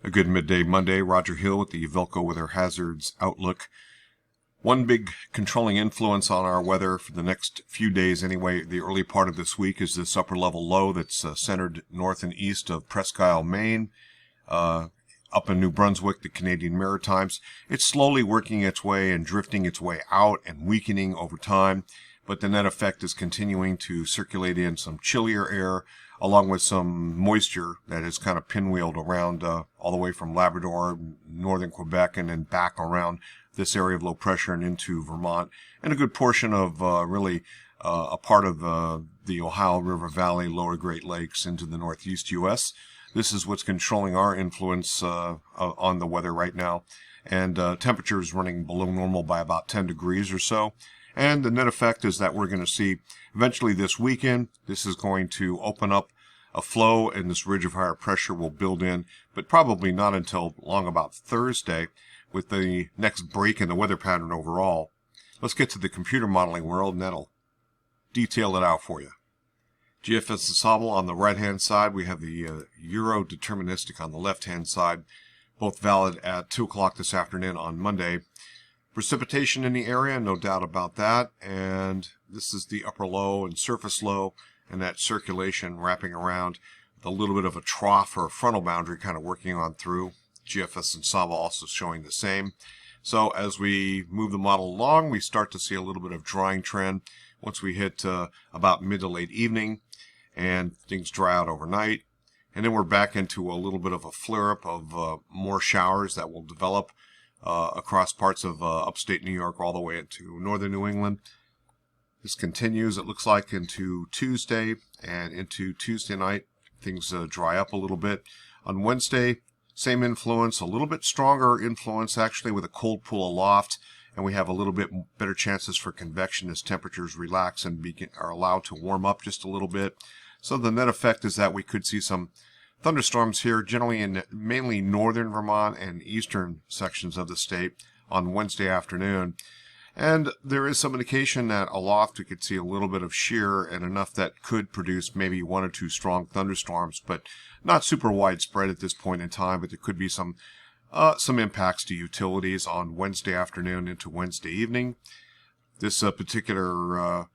A good midday Monday. Roger Hill with the VELCO Weather Hazards Outlook. One big controlling influence on our weather for the next few days anyway, the early part of this week, is this upper level low that's centered north and east of Presque Isle, Maine, up in New Brunswick, the Canadian Maritimes. It's slowly working its way and drifting its way out and weakening over time, but the net effect is continuing to circulate in some chillier air along with some moisture that is kind of pinwheeled around all the way from Labrador, northern Quebec, and then back around this area of low pressure and into Vermont, and a good portion of a part of the Ohio River Valley, lower Great Lakes into the northeast U.S. This is what's controlling our influence on the weather right now, and temperatures running below normal by about 10 degrees or so. And the net effect is that we're going to see eventually this weekend, this is going to open up a flow and this ridge of higher pressure will build in, but probably not until long about Thursday with the next break in the weather pattern overall. Let's get to the computer modeling world and that'll detail it out for you. GFS ensemble on the right hand side, we have the Euro deterministic on the left hand side, both valid at 2 o'clock this afternoon on Monday. Precipitation in the area, no doubt about that, and this is the upper low and surface low, and that circulation wrapping around with a little bit of a trough or a frontal boundary kind of working on through. GFS ensemble also showing the same. So as we move the model along, we start to see a little bit of drying trend once we hit about mid to late evening, and things dry out overnight. And then we're back into a little bit of a flare-up of more showers that will develop across parts of upstate New York all the way into northern New England. This continues, it looks like, into Tuesday, and into Tuesday night things dry up a little bit. On Wednesday, same influence, a little bit stronger influence actually, with a cold pool aloft, and we have a little bit better chances for convection as temperatures relax and are allowed to warm up just a little bit. So the net effect is that we could see some thunderstorms here, generally in mainly northern Vermont and eastern sections of the state on Wednesday afternoon. And there is some indication that aloft we could see a little bit of shear and enough that could produce maybe 1 or 2 strong thunderstorms, but not super widespread at this point in time. But there could be some impacts to utilities on Wednesday afternoon into Wednesday evening. This particular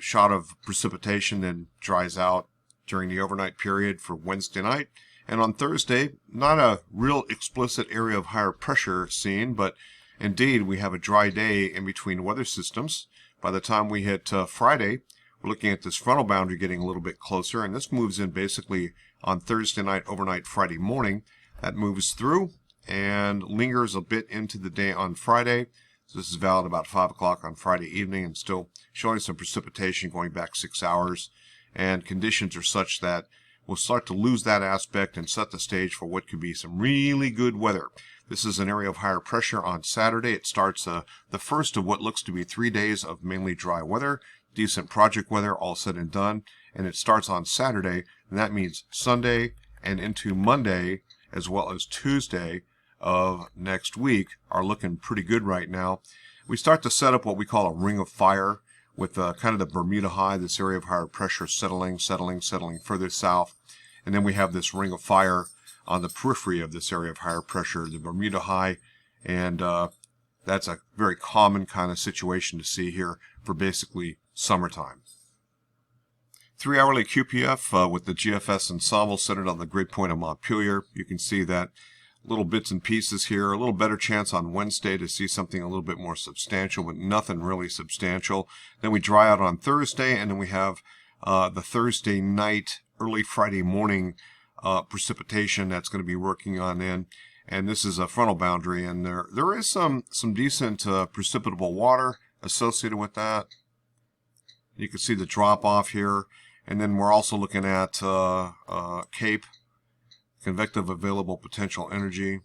shot of precipitation then dries out during the overnight period for Wednesday night. And on Thursday, not a real explicit area of higher pressure seen, but indeed we have a dry day in between weather systems. By the time we hit Friday, we're looking at this frontal boundary getting a little bit closer, and this moves in basically on Thursday night, overnight, Friday morning. That moves through and lingers a bit into the day on Friday. So this is valid about 5 o'clock on Friday evening and still showing some precipitation going back 6 hours. And conditions are such that we'll start to lose that aspect and set the stage for what could be some really good weather. This is an area of higher pressure on Saturday. It starts the first of what looks to be 3 days of mainly dry weather, decent project weather, all said and done. And it starts on Saturday, and that means Sunday and into Monday, as well as Tuesday of next week, are looking pretty good right now. We start to set up what we call a ring of fire, with kind of the Bermuda High, this area of higher pressure settling further south. And then we have this ring of fire on the periphery of this area of higher pressure, the Bermuda High. And that's a very common kind of situation to see here for basically summertime. 3-hourly QPF with the GFS ensemble centered on the Great Point of Montpelier. You can see that little bits and pieces here, a little better chance on Wednesday to see something a little bit more substantial, but nothing really substantial. Then we dry out on Thursday, and then we have the Thursday night, early Friday morning precipitation that's going to be working on in. And this is a frontal boundary, and there is some decent precipitable water associated with that. You can see the drop off here, and then we're also looking at CAPE, convective available potential energy,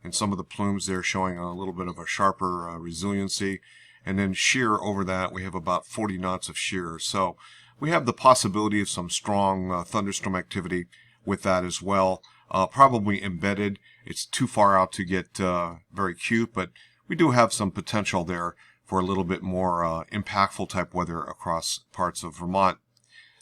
and some of the plumes there showing a little bit of a sharper resiliency. And then shear over that, we have about 40 knots of shear. So we have the possibility of some strong thunderstorm activity with that as well. Probably embedded. It's too far out to get very cute, but we do have some potential there for a little bit more impactful type weather across parts of Vermont.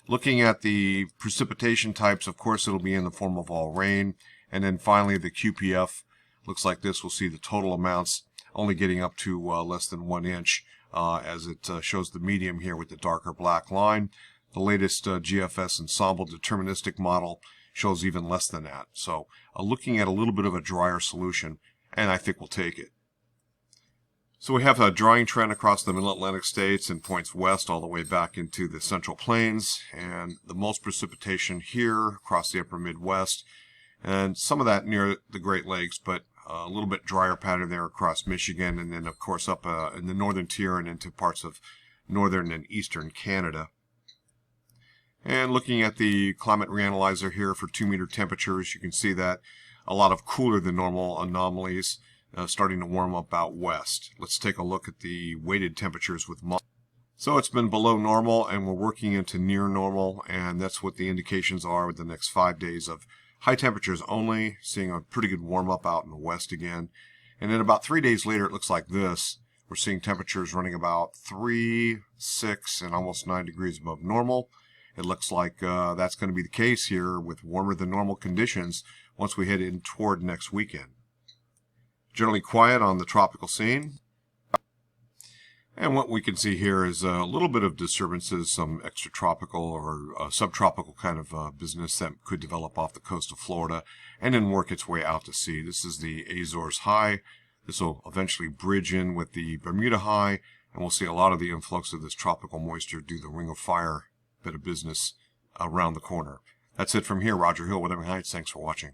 Looking at the precipitation types, of course, it'll be in the form of all rain And then finally the QPF looks like this. We'll see the total amounts only getting up to less than 1 inch as it shows the medium here with the darker black line. The latest GFS ensemble deterministic model shows even less than that. So looking at a little bit of a drier solution, and I think we'll take it. So we have a drying trend across the middle Atlantic states and points west all the way back into the central plains, and the most precipitation here across the upper Midwest, and some of that near the Great Lakes, but a little bit drier pattern there across Michigan, and then of course up in the northern tier and into parts of northern and eastern Canada. And looking at the climate reanalyzer here for 2-meter temperatures, you can see that a lot of cooler than normal anomalies starting to warm up out west. Let's take a look at the weighted temperatures with months. So it's been below normal and we're working into near normal, and that's what the indications are with the next 5 days of high temperatures only, seeing a pretty good warm up out in the west again. And then about 3 days later it looks like this. We're seeing temperatures running about 3, 6, and almost 9 degrees above normal. It looks like that's going to be the case here with warmer than normal conditions once we head in toward next weekend. Generally quiet on the tropical scene. And what we can see here is a little bit of disturbances, some extratropical or subtropical kind of business that could develop off the coast of Florida and then work its way out to sea. This is the Azores high. This will eventually bridge in with the Bermuda high, and we'll see a lot of the influx of this tropical moisture do the ring of fire bit of business around the corner. That's it from here. Roger Hill, Wuthering Heights. Thanks for watching.